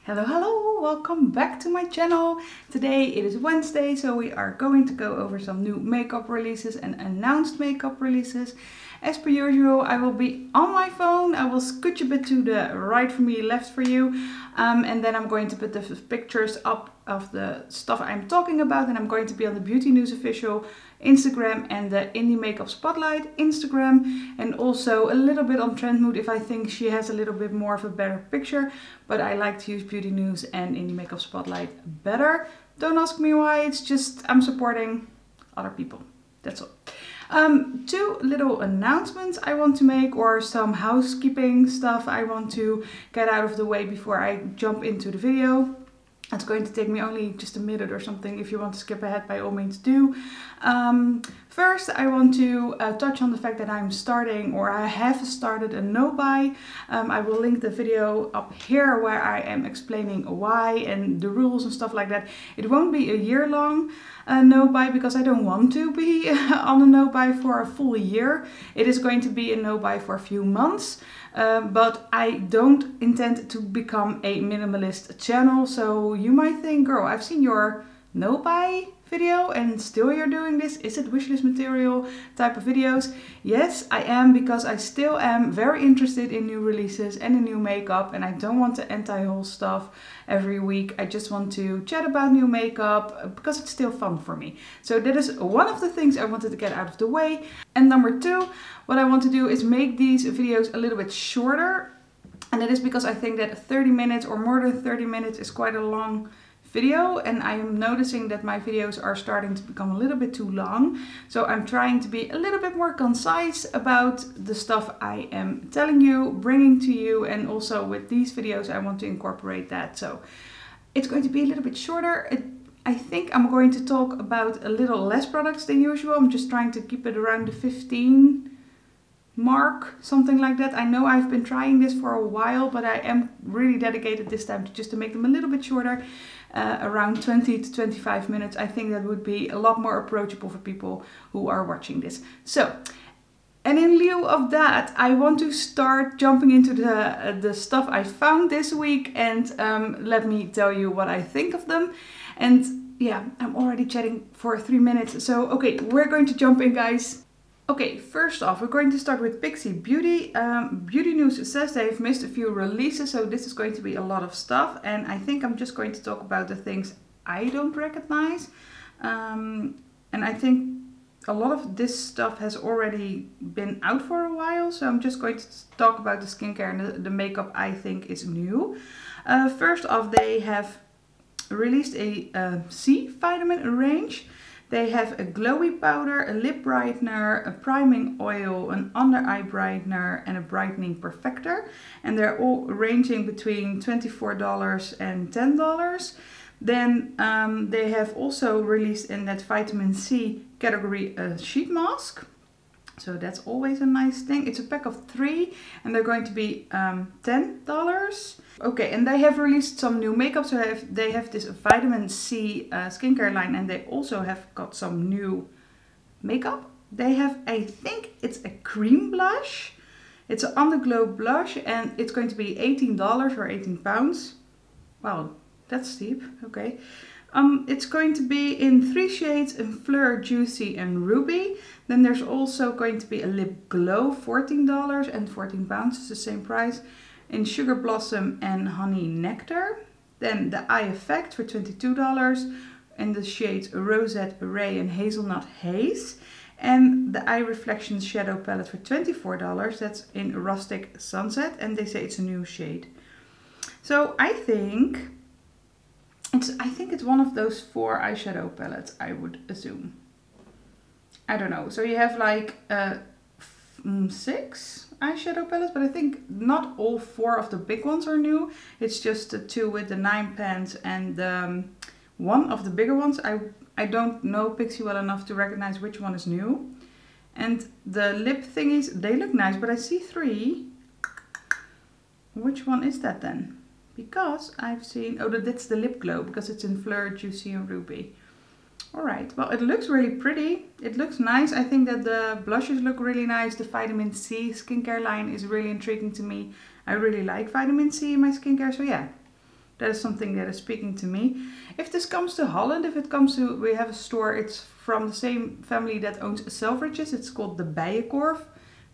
Hello, hello, welcome back to my channel. Today it is Wednesday, so we are going to go over some new makeup releases and announced makeup releases. As per usual, I will be on my phone. I will scooch a bit to the right for me, left for you. And then I'm going to put the pictures up of the stuff I'm talking about. And I'm going to be on the Beauty News official Instagram and the Indie Makeup Spotlight Instagram. And also a little bit on Trend Mood if I think she has a little bit more of a better picture. But I like to use Beauty News and Indie Makeup Spotlight better. Don't ask me why, it's just I'm supporting other people. That's all. Two little announcements I want to make, or some housekeeping stuff I want to get out of the way before I jump into the video. It's going to take me only just a minute or something. If you want to skip ahead, by all means do. First, I want to touch on the fact that I'm starting, or I have started, a no-buy. I will link the video up here where I am explaining why and the rules and stuff like that. It won't be a year-long no-buy because I don't want to be on a no-buy for a full year. It is going to be a no-buy for a few months. But I don't intend to become a minimalist channel. So you might think, girl, I've seen your no-buy video and still you're doing this. Is it wishlist material type of videos? Yes, I am, because I still am very interested in new releases and in new makeup, and I don't want to anti-haul stuff every week. I just want to chat about new makeup because it's still fun for me. So that is one of the things I wanted to get out of the way. And number two, what I want to do is make these videos a little bit shorter. And that is because I think that 30 minutes or more than 30 minutes is quite a long video, and I am noticing that my videos are starting to become a little bit too long. So I'm trying to be a little bit more concise about the stuff I am telling you, bringing to you, and also with these videos I want to incorporate that. So it's going to be a little bit shorter. I think I'm going to talk about a little less products than usual. I'm just trying to keep it around the 15 mark, something like that. I know I've been trying this for a while, but I am really dedicated this time to make them a little bit shorter, around 20 to 25 minutes. I think that would be a lot more approachable for people who are watching this. So, and in lieu of that, I want to start jumping into the stuff I found this week, and let me tell you what I think of them. And yeah, I'm already chatting for 3 minutes. So, okay, we're going to jump in, guys. Okay, first off, we're going to start with Pixi Beauty. Beauty News says they've missed a few releases, so this is going to be a lot of stuff. And I think I'm just going to talk about the things I don't recognize. And I think a lot of this stuff has already been out for a while, so I'm just going to talk about the skincare and the makeup I think is new. First off, they have released a C vitamin range. They have a glowy powder, a lip brightener, a priming oil, an under eye brightener, and a brightening perfector. And they're all ranging between $24 and $10. Then they have also released in that vitamin C category a sheet mask. So that's always a nice thing. It's a pack of 3 and they're going to be $10. Okay, and they have released some new makeup. So they have this vitamin C skincare line, and they also have got some new makeup. They have, I think it's a cream blush. It's an underglow blush, and it's going to be $18 or 18 pounds. Wow, that's steep. Okay. It's going to be in 3 shades in Fleur, Juicy, and Ruby. Then there's also going to be a lip glow, $14 and 14 pounds. It's the same price. In Sugar Blossom and Honey Nectar. Then the Eye Effect for $22 in the shades Rosette Ray and Hazelnut Haze. And the Eye Reflections Shadow Palette for $24. That's in Rustic Sunset, and they say it's a new shade. So I think it's one of those 4 eyeshadow palettes, I would assume. I don't know. So you have like 6 eyeshadow palettes, but I think not all 4 of the big ones are new. It's just the 2 with the 9 pans and one of the bigger ones. I don't know Pixi well enough to recognize which one is new. And the lip thingies, they look nice, but I see 3. Which one is that then? Because I've seen, oh, that's the lip glow, because it's in Fleur, Juicy, and Ruby. Alright, well, it looks really pretty. It looks nice. I think that the blushes look really nice. The vitamin C skincare line is really intriguing to me. I really like vitamin C in my skincare, so yeah. That is something that is speaking to me. If this comes to Holland, if it comes to, we have a store, it's from the same family that owns Selfridges. It's called the Bijenkorf.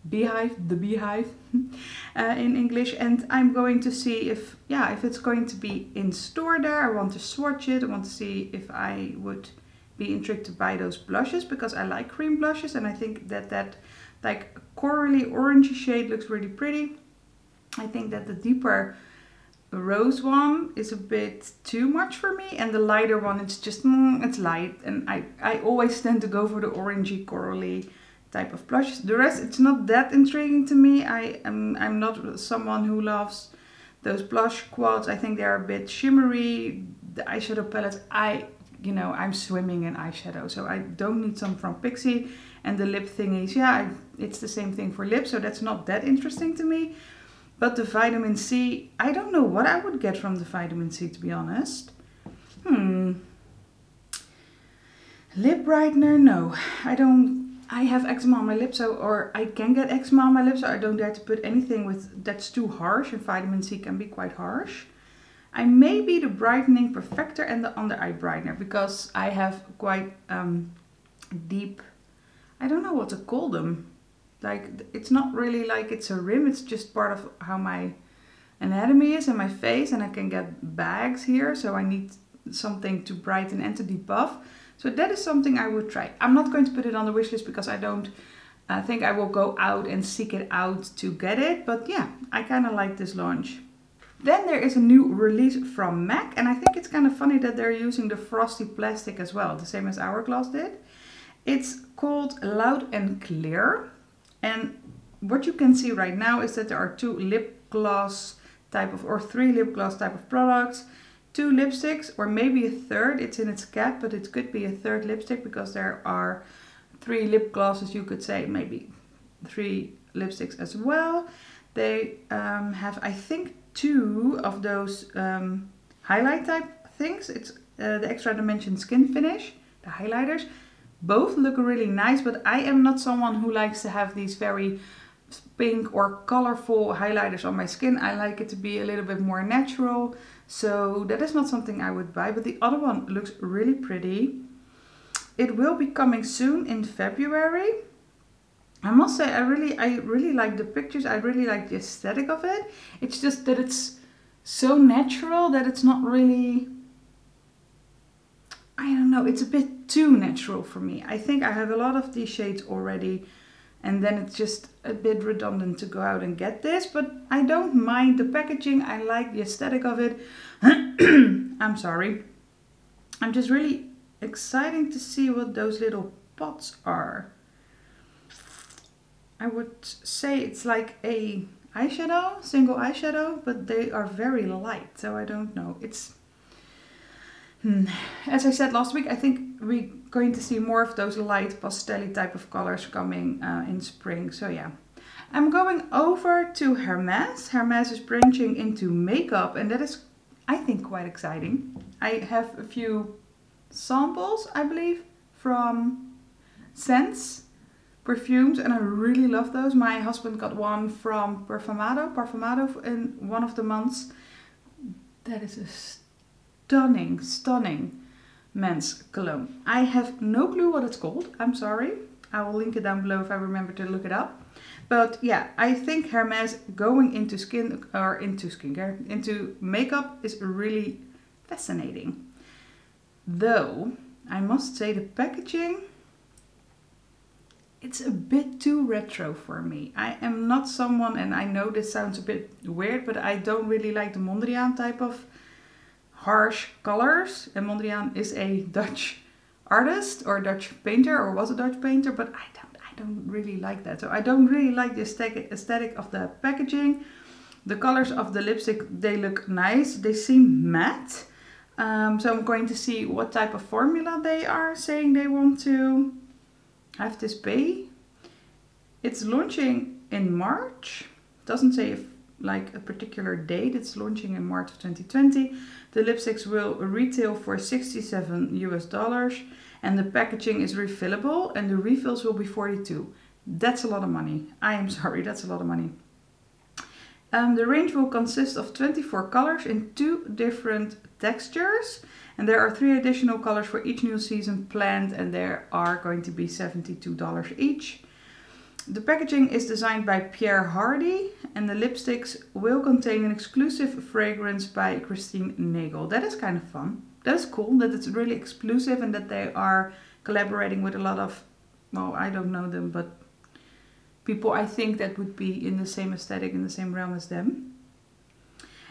Beehive, the beehive in English, and I'm going to see if it's going to be in store there. I want to swatch it. I want to see if I would be intrigued to buy those blushes, because I like cream blushes, and I think that like corally orangey shade looks really pretty. I think that the deeper rose one is a bit too much for me, and the lighter one, it's just it's light, and I always tend to go for the orangey corally type of blushes. The rest, it's not that intriguing to me. I'm not someone who loves those blush quads. I think they're a bit shimmery. The eyeshadow palettes, I'm swimming in eyeshadow, so I don't need some from Pixi. And the lip thingies, it's the same thing for lips, so that's not that interesting to me. But the vitamin C, I don't know what I would get from the vitamin C, to be honest. Lip brightener, no, I don't. I have eczema on my lips, or I can get eczema on my lips, so I don't dare to put anything that's too harsh, and vitamin C can be quite harsh. I may be the brightening perfector and the under eye brightener, because I have quite deep, I don't know what to call them. Like, it's not really like it's a rim, it's just part of how my anatomy is in my face, and I can get bags here, so I need something to brighten and to debuff. So that is something I would try. I'm not going to put it on the wish list because I don't think I will go out and seek it out to get it. But yeah, I kind of like this launch. Then there is a new release from MAC, and I think it's kind of funny that they're using the frosty plastic as well, the same as Hourglass did. It's called Loud and Clear, and what you can see right now is that there are two lip gloss type of, or three lip gloss type of products, two lipsticks, or maybe a third. It's in its cap, but it could be a third lipstick because there are three lip glosses, you could say, maybe three lipsticks as well. They have, I think, two of those highlight type things. It's the Extra Dimension Skin Finish, the highlighters. Both look really nice, but I am not someone who likes to have these very pink or colorful highlighters on my skin. I like it to be a little bit more natural, so that is not something I would buy. But the other one looks really pretty. It will be coming soon in February. I must say, I really like the pictures. I really like the aesthetic of it. It's just that it's so natural that it's not really, I don't know, it's a bit too natural for me. I think I have a lot of these shades already, and then it's just a bit redundant to go out and get this, but I don't mind the packaging. I like the aesthetic of it. I'm sorry. I'm just really excited to see what those little pots are. I would say it's like a eyeshadow, single eyeshadow, but they are very light, so I don't know. It's, as I said last week, I think we're going to see more of those light pastel type of colors coming in spring, so yeah. I'm going over to Hermès. Hermès is branching into makeup, and that is, I think, quite exciting. I have a few samples, I believe, from scents, perfumes, and I really love those. My husband got one from Parfumado in one of the months. That is a stunning men's cologne. I have no clue what it's called. I'm sorry. I will link it down below if I remember to look it up. But yeah, I think Hermès going into skincare, into makeup is really fascinating. Though I must say the packaging, it's a bit too retro for me. I am not someone, and I know this sounds a bit weird, but I don't really like the Mondrian type of harsh colors. And Mondrian is a Dutch artist or Dutch painter, or was a Dutch painter, but I don't really like that. So I don't really like the aesthetic of the packaging. The colors of the lipstick, they look nice. They seem matte. So I'm going to see what type of formula they are saying they want to have this be. It's launching in March. Doesn't say if like a particular date. It's launching in March of 2020. The lipsticks will retail for $67 US, and the packaging is refillable, and the refills will be $42. That's a lot of money. I am sorry, that's a lot of money. The range will consist of 24 colors in 2 different textures. And there are 3 additional colors for each new season planned, and they are going to be $72 each. The packaging is designed by Pierre Hardy, and the lipsticks will contain an exclusive fragrance by Christine Nagel. That is kind of fun. That is cool that it's really exclusive and that they are collaborating with a lot of, well, I don't know them, but people I think that would be in the same aesthetic, in the same realm as them.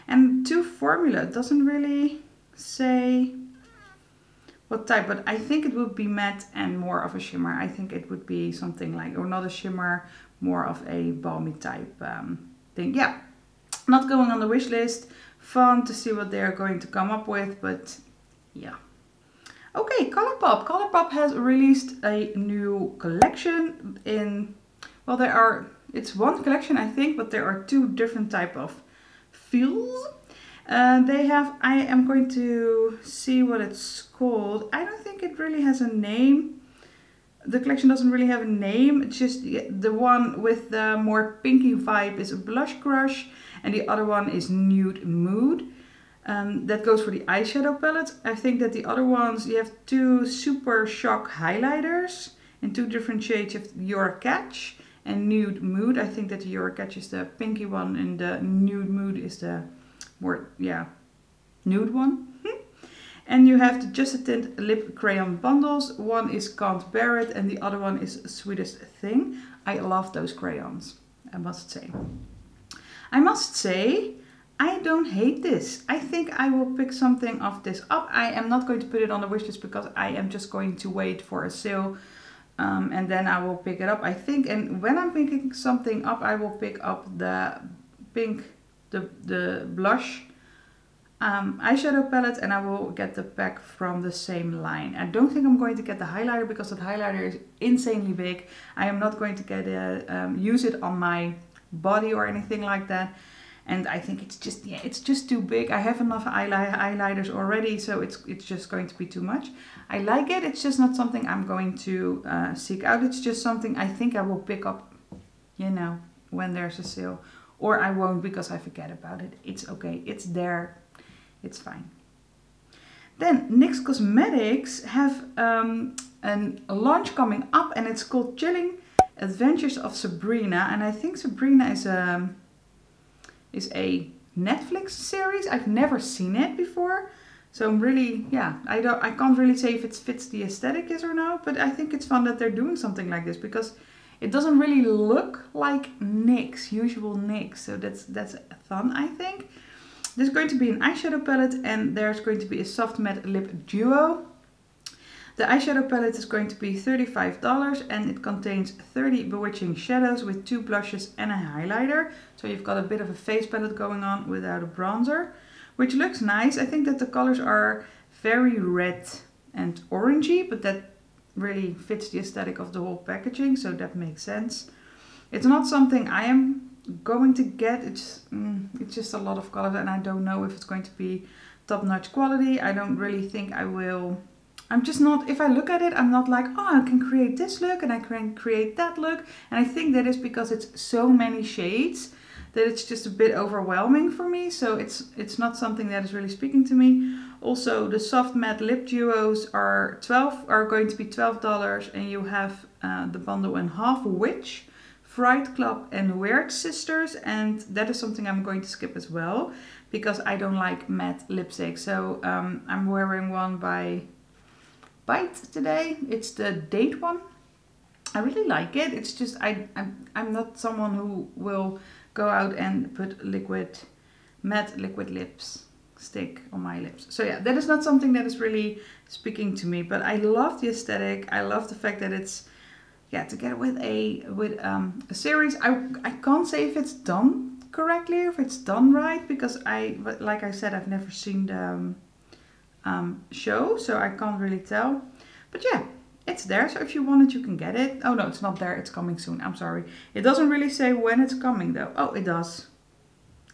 And to formula, it doesn't really say what type, but I think it would be matte and more of a shimmer. I think it would be something like, or not a shimmer, more of a balmy type thing. Yeah, not going on the wish list. Fun to see what they're going to come up with, but yeah. Okay, Colourpop. Colourpop has released a new collection in, well, it's one collection I think, but there are 2 different type of feels. They have, I am going to see what it's called. I don't think it really has a name. The collection doesn't really have a name. It's just the one with the more pinky vibe is a Blush Crush, and the other one is Nude Mood. That goes for the eyeshadow palette. I think that the other ones, you have 2 Super Shock highlighters in 2 different shades. You have Your Catch and Nude Mood. I think that the Your Catch is the pinky one and the Nude Mood is the more, yeah, nude one. And you have the Just a Tint lip crayon bundles. One is Can't Bear It and the other one is Sweetest Thing. I love those crayons, I must say. I don't hate this. I think I will pick something of this up. I am not going to put it on the wishlist because I am just going to wait for a sale. And then I will pick it up, I think. And when I'm picking something up, I will pick up the pink, the blush eyeshadow palette, and I will get the pack from the same line. I don't think I'm going to get the highlighter because that highlighter is insanely big. I am not going to get use it on my body or anything like that. And I think it's just, yeah, it's just too big. I have enough eyeliners already, so it's just going to be too much. I like it, it's just not something I'm going to seek out. It's just something I think I will pick up, you know, when there's a sale. Or I won't because I forget about it. It's okay, it's there, it's fine. Then NYX Cosmetics have a launch coming up, and it's called Chilling Adventures of Sabrina. And I think Sabrina is a Netflix series. I've never seen it before, so I'm really, yeah, I can't really say if it fits the aesthetic, yes or no, but I think it's fun that they're doing something like this because it doesn't really look like NYX, usual NYX, so that's fun, I think. There's going to be an eyeshadow palette, and there's going to be a soft matte lip duo. The eyeshadow palette is going to be $35, and it contains 30 bewitching shadows with 2 blushes and a highlighter. So you've got a bit of a face palette going on without a bronzer, which looks nice. I think that the colors are very red and orangey, but that really fits the aesthetic of the whole packaging, so that makes sense. It's not something I am going to get. It's just a lot of colors, and I don't know if it's going to be top-notch quality. I don't really think I will. I'm just not, if I look at it, I'm not like, oh, I can create this look and I can create that look. And I think that is because it's so many shades that it's just a bit overwhelming for me. So it's not something that is really speaking to me. Also, the soft matte lip duos are going to be $12, and you have the bundle in half, Witch, Fright Club and Weird Sisters. And that is something I'm going to skip as well because I don't like matte lipstick. So I'm wearing one by Bite today. It's the Date one. I really like it. It's just I'm not someone who will go out and put matte liquid lipstick on my lips. So yeah, that is not something that is really speaking to me. But I love the aesthetic. I love the fact that it's, yeah, together with a series. I can't say if it's done correctly, if it's done right, because like I said, I've never seen the show, so I can't really tell. But yeah, it's there, so if you want it, you can get it. Oh no, it's not there, it's coming soon. I'm sorry. It doesn't really say when it's coming though. Oh, it does.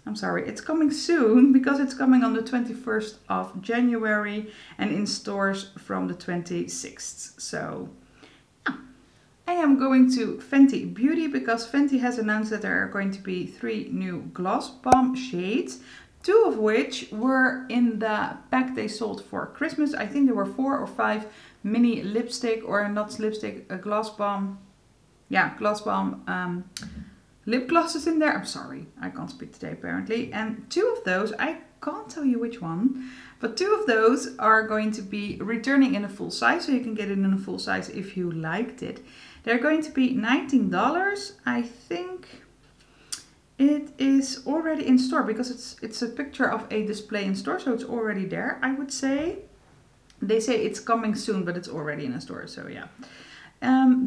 I'm sorry, it's coming soon because it's coming on the 21st of January and in stores from the 26th. So yeah, I am going to Fenty Beauty because Fenty has announced that there are going to be 3 new gloss bomb shades, 2 of which were in the pack they sold for Christmas. I think there were 4 or 5 mini lipstick, or not lipstick, a gloss bomb. Yeah, gloss bomb lip glosses in there. I'm sorry, I can't speak today apparently. And 2 of those, I can't tell you which one, but 2 of those are going to be returning in a full size, so you can get it in a full size if you liked it. They're going to be $19. I think it is already in store because it's a picture of a display in store, so it's already there, I would say. They say it's coming soon, but it's already in a store, so yeah.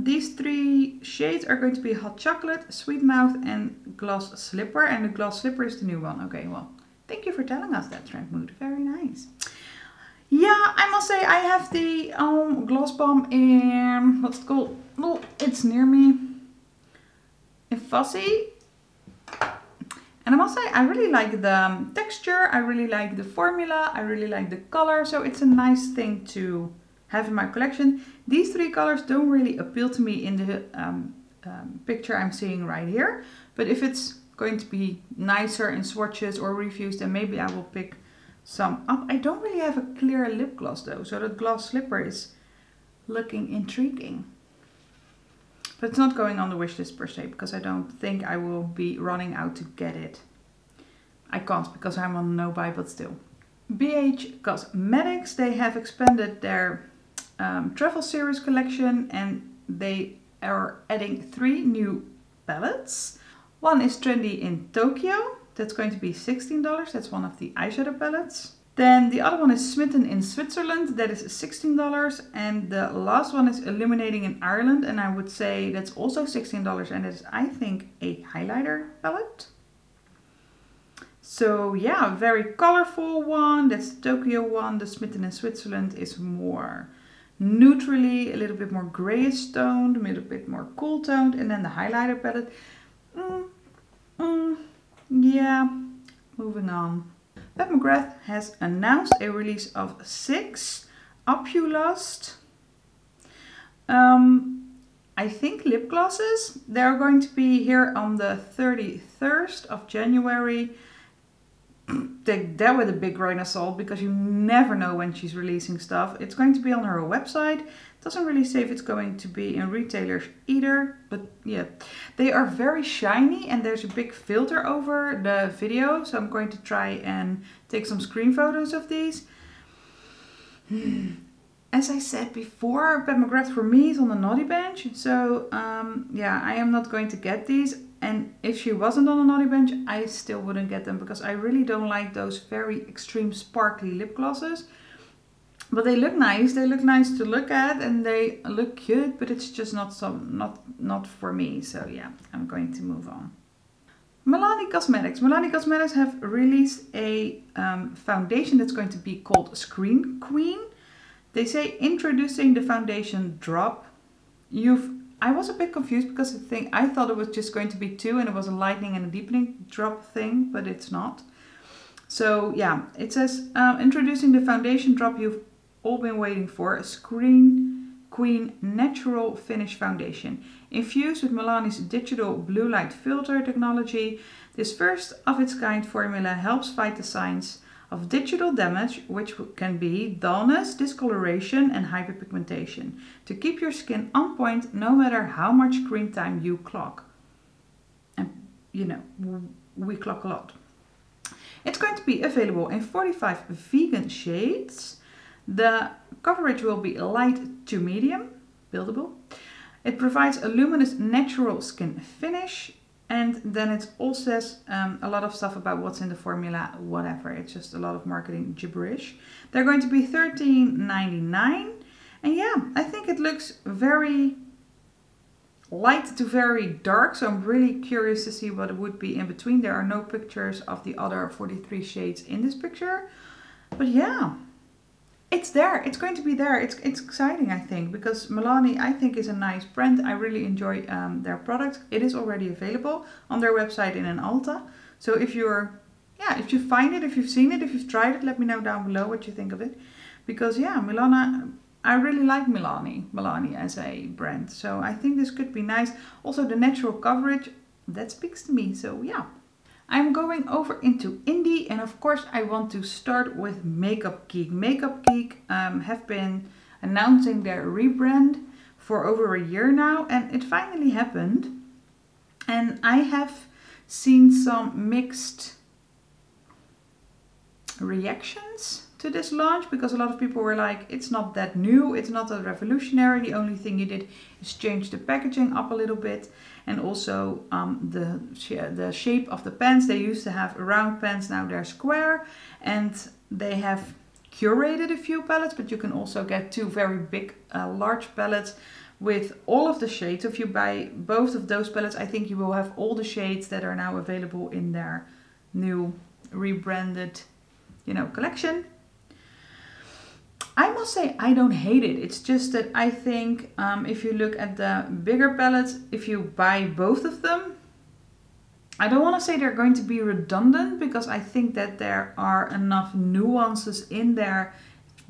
These 3 shades are going to be Hot Chocolate, Sweet Mouth, and Gloss Slipper. And the Gloss Slipper is the new one. Okay, well, thank you for telling us that, Trend Mood. Very nice. Yeah, I must say I have the gloss bomb in, what's it called? Oh, it's near me. In Fuzzy. And I must say I really like the texture, I really like the formula, I really like the color. So it's a nice thing to have in my collection. These 3 colors don't really appeal to me in the picture I'm seeing right here. But if it's going to be nicer in swatches or reviews, then maybe I will pick some up. I don't really have a clear lip gloss though, so that Gloss Slipper is looking intriguing. But it's not going on the wish list per se, because I don't think I will be running out to get it. I can't because I'm on no buy, but still. BH Cosmetics, they have expanded their travel series collection, and they are adding 3 new palettes. One is trendy in Tokyo. That's going to be $16. That's one of the eyeshadow palettes. Then the other one is Smitten in Switzerland. That is $16. And the last one is Illuminating in Ireland. And I would say that's also $16. And it is, I think, a highlighter palette. So yeah, very colorful one. That's the Tokyo one. The Smitten in Switzerland is more neutrally, a little bit more grayish toned, a little bit more cool toned. And then the highlighter palette. Yeah, moving on. McGrath has announced a release of 6 Opulust, I think lip glosses. They're going to be here on the 31st of January. Take that with a big grain of salt, because you never know when she's releasing stuff. It's going to be on her website. Doesn't really say if it's going to be in retailers either, but yeah, they are very shiny and there's a big filter over the video, so I'm going to try and take some screen photos of these. As I said before, McGrath for me is on the naughty bench, so yeah, I am not going to get these. And if she wasn't on the naughty bench, I still wouldn't get them, because I really don't like those very extreme sparkly lip glosses. But they look nice to look at, and they look cute, but it's just not for me. So yeah, I'm going to move on. Milani Cosmetics. Milani Cosmetics have released a foundation that's going to be called Screen Queen. They say introducing the foundation drop. I was a bit confused because I thought it was just going to be 2 and it was a lightening and a deepening drop thing, but it's not. So yeah, it says introducing the foundation drop you've all been waiting for, a Screen Queen Natural Finish Foundation. Infused with Milani's digital blue light filter technology, this first of its kind formula helps fight the signs of digital damage, which can be dullness, discoloration and hyperpigmentation, to keep your skin on point no matter how much screen time you clock. And you know, we clock a lot. It's going to be available in 45 vegan shades. The coverage will be light to medium, buildable. It provides a luminous natural skin finish, and then it all says a lot of stuff about what's in the formula, whatever. It's just a lot of marketing gibberish. They're going to be $13.99, and yeah, I think it looks very light to very dark, so I'm really curious to see what it would be in between. There are no pictures of the other 43 shades in this picture, but yeah, it's there. It's going to be there. It's exciting, I think, because Milani, I think, is a nice brand. I really enjoy their product. It is already available on their website in an Ulta. So if you find it, if you've seen it, if you've tried it, let me know down below what you think of it. Because yeah, Milani, I really like Milani as a brand. So I think this could be nice. Also the natural coverage, that speaks to me. So yeah. I'm going over into indie, and of course I want to start with Makeup Geek. Makeup Geek have been announcing their rebrand for over a year now, and it finally happened. And I have seen some mixed reactions to this launch, because a lot of people were like, it's not that new, it's not that revolutionary, the only thing you did is change the packaging up a little bit, and also the shape of the pens. They used to have round pens, now they're square, and they have curated a few palettes, but you can also get two very big large palettes with all of the shades. If you buy both of those palettes, I think you will have all the shades that are now available in their new rebranded, collection. I must say I don't hate it. It's just that I think if you look at the bigger palettes, if you buy both of them, I don't want to say they're going to be redundant, because I think that there are enough nuances in there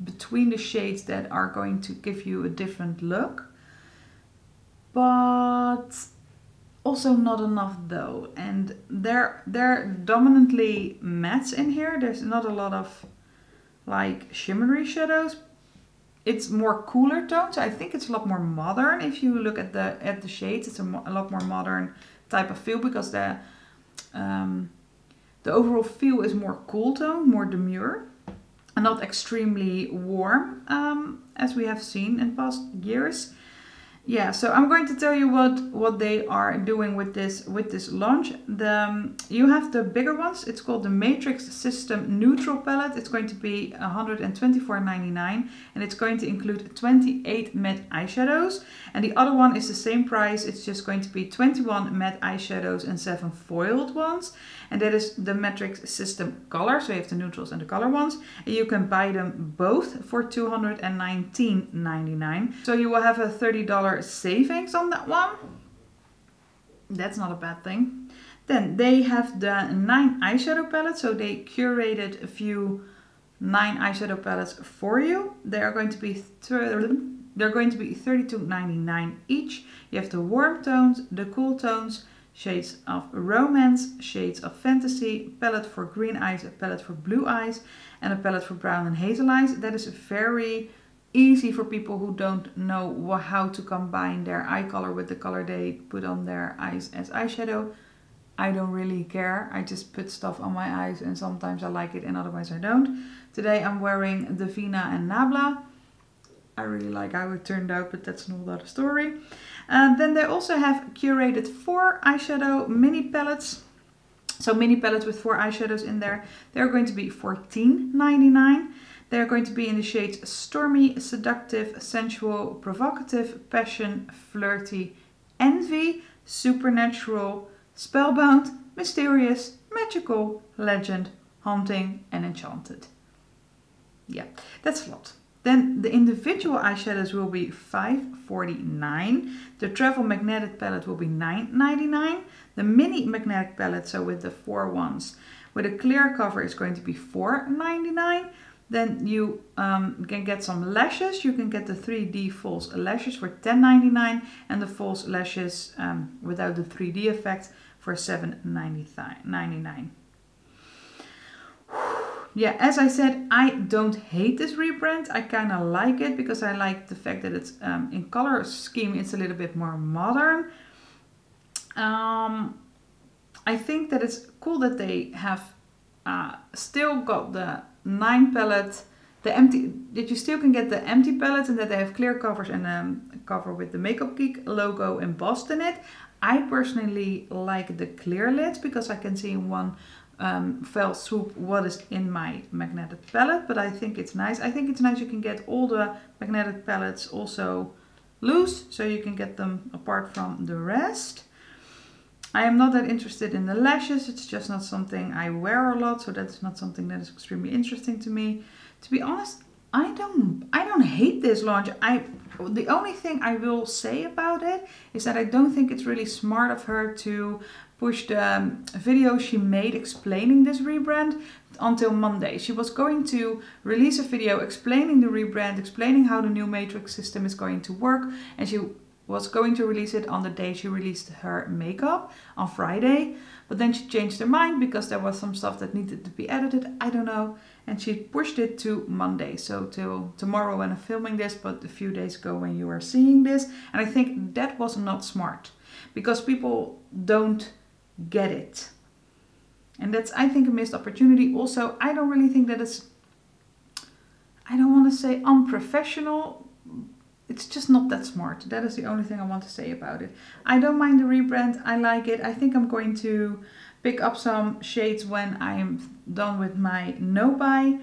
between the shades that are going to give you a different look. But also not enough though. And they're dominantly mattes in here. There's not a lot of like shimmery shadows. It's more cooler tones. I think it's a lot more modern. If you look at the shades, it's a lot more modern type of feel, because the overall feel is more cool tone, more demure, and not extremely warm, as we have seen in past years. Yeah, so I'm going to tell you what they are doing with this launch. You have the bigger ones. It's called the Matrix System Neutral Palette. It's going to be $124.99, and it's going to include 28 matte eyeshadows. And the other one is the same price. It's just going to be 21 matte eyeshadows and 7 foiled ones. And that is the Matrix System Color. So you have the neutrals and the color ones. And you can buy them both for $219.99. So you will have a $30 savings on that one. That's not a bad thing. Then they have the 9 eyeshadow palettes. So they curated a few 9 eyeshadow palettes for you. They are going to be $32.99 each. You have the warm tones, the cool tones, shades of romance, shades of fantasy, palette for green eyes, a palette for blue eyes, and a palette for brown and hazel eyes. That is very easy for people who don't know how to combine their eye color with the color they put on their eyes as eyeshadow. I don't really care. I just put stuff on my eyes, and sometimes I like it and otherwise I don't. Today I'm wearing Divina and Nabla. I really like how it turned out, but that's another story. Then they also have curated 4 eyeshadow mini palettes. So mini palettes with 4 eyeshadows in there. They're going to be $14.99. They're going to be in the shades Stormy, Seductive, Sensual, Provocative, Passion, Flirty, Envy, Supernatural, Spellbound, Mysterious, Magical, Legend, Haunting, and Enchanted. Yeah, that's a lot. Then the individual eyeshadows will be $5.49. The Travel Magnetic palette will be $9.99. The mini magnetic palette, so with the 4 ones, with a clear cover, is going to be $4.99. Then you can get some lashes. You can get the 3D false lashes for $10.99, and the false lashes without the 3D effect for $7.99. Yeah, as I said, I don't hate this rebrand. I kind of like it because I like the fact that it's in color scheme, it's a little bit more modern. I think that it's cool that they have still got the 9 palette, that you still can get the empty palette, and that they have clear covers and a cover with the Makeup Geek logo embossed in it. I personally like the clear lids because I can see in one fell swoop what is in my magnetic palette, but I think it's nice. I think it's nice you can get all the magnetic palettes also loose, so you can get them apart from the rest. I am not that interested in the lashes. It's just not something I wear a lot, so that's not something that is extremely interesting to me. To be honest, I don't hate this launch. The only thing I will say about it is that I don't think it's really smart of her to push the video she made explaining this rebrand until Monday. She was going to release a video explaining the rebrand, explaining how the new matrix system is going to work, and she was going to release it on the day she released her makeup on Friday, but then she changed her mind because there was some stuff that needed to be edited, I don't know, and she pushed it to Monday, so till tomorrow when I'm filming this, but a few days ago when you are seeing this. And I think that was not smart because people don't get it, and that's, I think, a missed opportunity. Also, I don't really think that it's, I don't want to say unprofessional, it's just not that smart. That is the only thing I want to say about it. I don't mind the rebrand, I like it. I think I'm going to pick up some shades when I'm done with my no buy,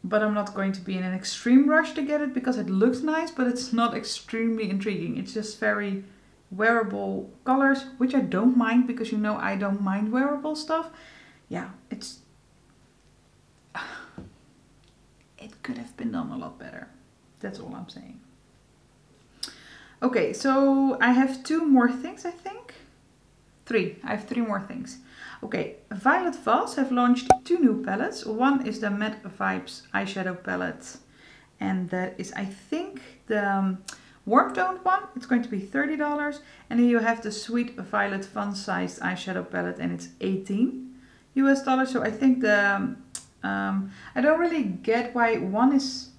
but I'm not going to be in an extreme rush to get it because it looks nice, but it's not extremely intriguing. It's just very wearable colors, which I don't mind because you know I don't mind wearable stuff. Yeah, it could have been done a lot better. That's all I'm saying. Okay, so I have two more things, I think. Three. I have three more things. Okay, Violet Vase have launched two new palettes. One is the Matte Vibes eyeshadow palette, and that is, I think, the warm toned one. It's going to be $30. And then you have the Sweet Violet Fun Sized eyeshadow palette, and it's $18 US. So I think the I don't really get why one is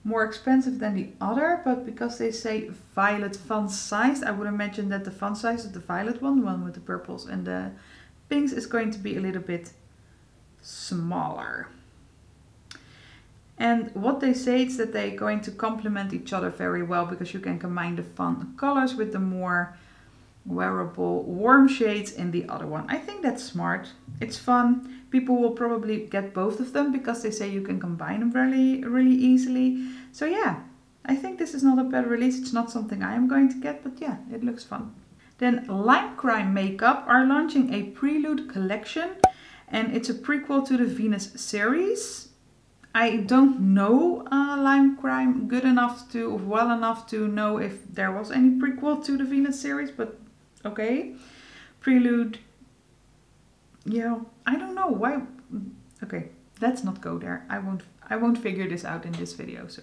more expensive than the other, but because they say Violet Fun Sized, I would imagine that the fun size of the violet one, the one with the purples and the pinks, is going to be a little bit smaller. And what they say is that they're going to complement each other very well because you can combine the fun colors with the more wearable warm shades in the other one. I think that's smart. It's fun. People will probably get both of them because they say you can combine them really easily. So yeah, I think this is not a bad release. It's not something I am going to get, but yeah, it looks fun. Then Lime Crime Makeup are launching a Prelude collection, and it's a prequel to the Venus series. I don't know Lime Crime well enough to know if there was any prequel to the Venus series, but okay. Prelude, yeah, I don't know why. Okay, let's not go there. I won't figure this out in this video. So,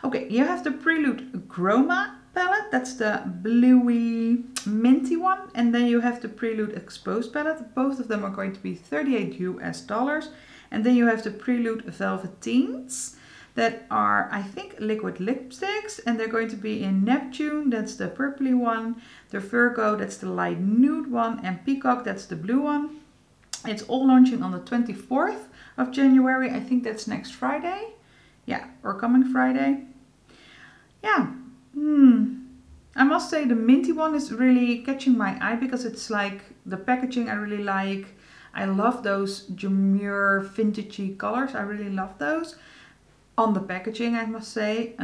okay, you have the Prelude Chroma palette. That's the bluey minty one, and then you have the Prelude Exposed palette. Both of them are going to be $38 US. And then you have the Prelude Velveteens that are, I think, liquid lipsticks, and they're going to be in Neptune, that's the purpley one, the Virgo, that's the light nude one, and Peacock, that's the blue one. It's all launching on the 24th of January. I think that's next Friday. Yeah, or coming Friday. Yeah. I must say the minty one is really catching my eye because it's like the packaging I really like. I love those demure vintagey colors. I really love those on the packaging, I must say.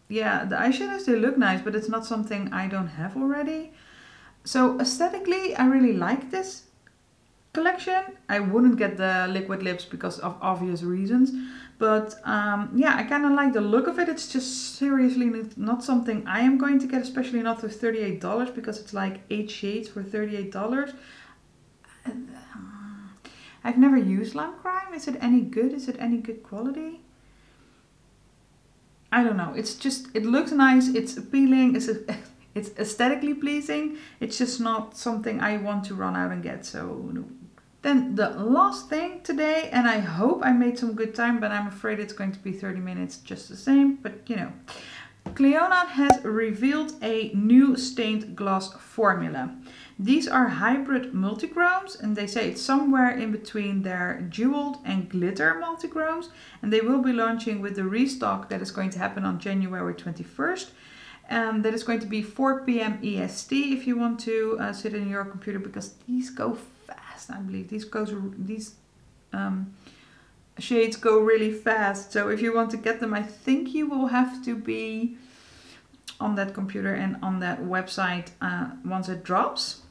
Yeah, the eyeshadows, they look nice, but it's not something I don't have already. So aesthetically, I really like this collection. I wouldn't get the liquid lips because of obvious reasons. But yeah, I kind of like the look of it. It's just seriously not something I am going to get, especially not for $38 because it's like 8 shades for $38. I've never used Lime Crime. Is it any good? Is it any good quality? I don't know. It's just, it looks nice. It's appealing. It's aesthetically pleasing. It's just not something I want to run out and get. So no. Then the last thing today, and I hope I made some good time, but I'm afraid it's going to be 30 minutes just the same. But you know, Cleona has revealed a new stained gloss formula. These are hybrid multichromes, and they say it's somewhere in between their jeweled and glitter multichromes, and they will be launching with the restock that is going to happen on January 21st. That is going to be 4 p.m. EST if you want to sit in your computer, because these go fast. I believe these shades go really fast. So if you want to get them, I think you will have to be on that computer and on that website once it drops.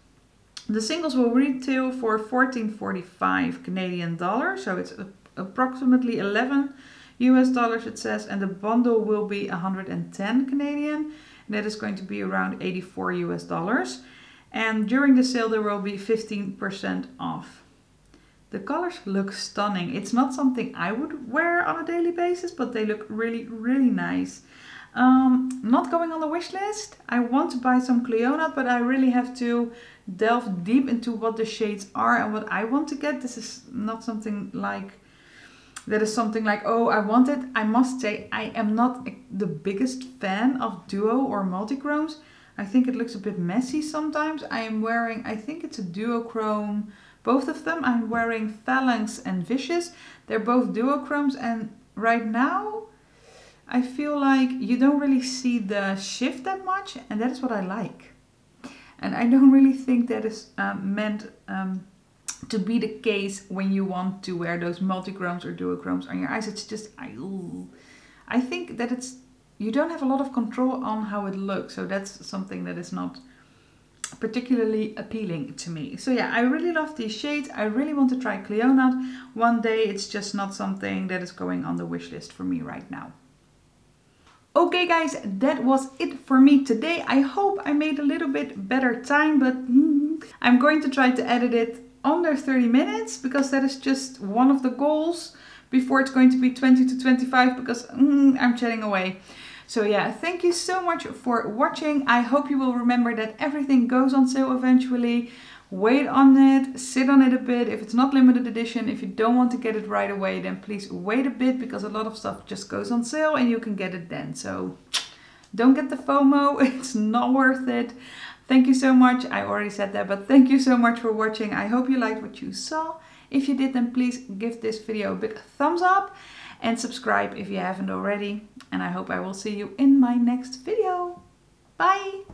The singles will retail for $14.45 Canadian dollars, so it's approximately $11 US it says, and the bundle will be 110 Canadian, and that is going to be around $84 US. And during the sale there will be 15% off. The colors look stunning. It's not something I would wear on a daily basis, but they look really, really nice. Not going on the wish list. I want to buy some Cleona, but I really have to delve deep into what the shades are and what I want to get. This is not something like, that is something like, oh, I want it. I must say, I am not the biggest fan of duo or multi-chromes. I think it looks a bit messy sometimes. I am wearing, I think it's a duochrome, both of them. I'm wearing Phalanx and Vicious. They're both duochromes, and right now I feel like you don't really see the shift that much, and that is what I like. And I don't really think that is meant to be the case when you want to wear those multi-chromes or duochromes on your eyes. It's just, I think that it's, you don't have a lot of control on how it looks. So that's something that is not particularly appealing to me. So yeah, I really love these shades. I really want to try Cleona one day. It's just not something that is going on the wish list for me right now. Okay guys, that was it for me today. I hope I made a little bit better time, but I'm going to try to edit it under 30 minutes because that is just one of the goals before it's going to be 20 to 25 because I'm chatting away. So yeah, thank you so much for watching. I hope you will remember that everything goes on sale eventually. Wait on it, sit on it a bit. If it's not limited edition, if you don't want to get it right away, then please wait a bit because a lot of stuff just goes on sale and you can get it then. So don't get the FOMO, it's not worth it. Thank you so much. I already said that, but thank you so much for watching. I hope you liked what you saw. If you did, then please give this video a big thumbs up and subscribe if you haven't already. And I hope I will see you in my next video. Bye!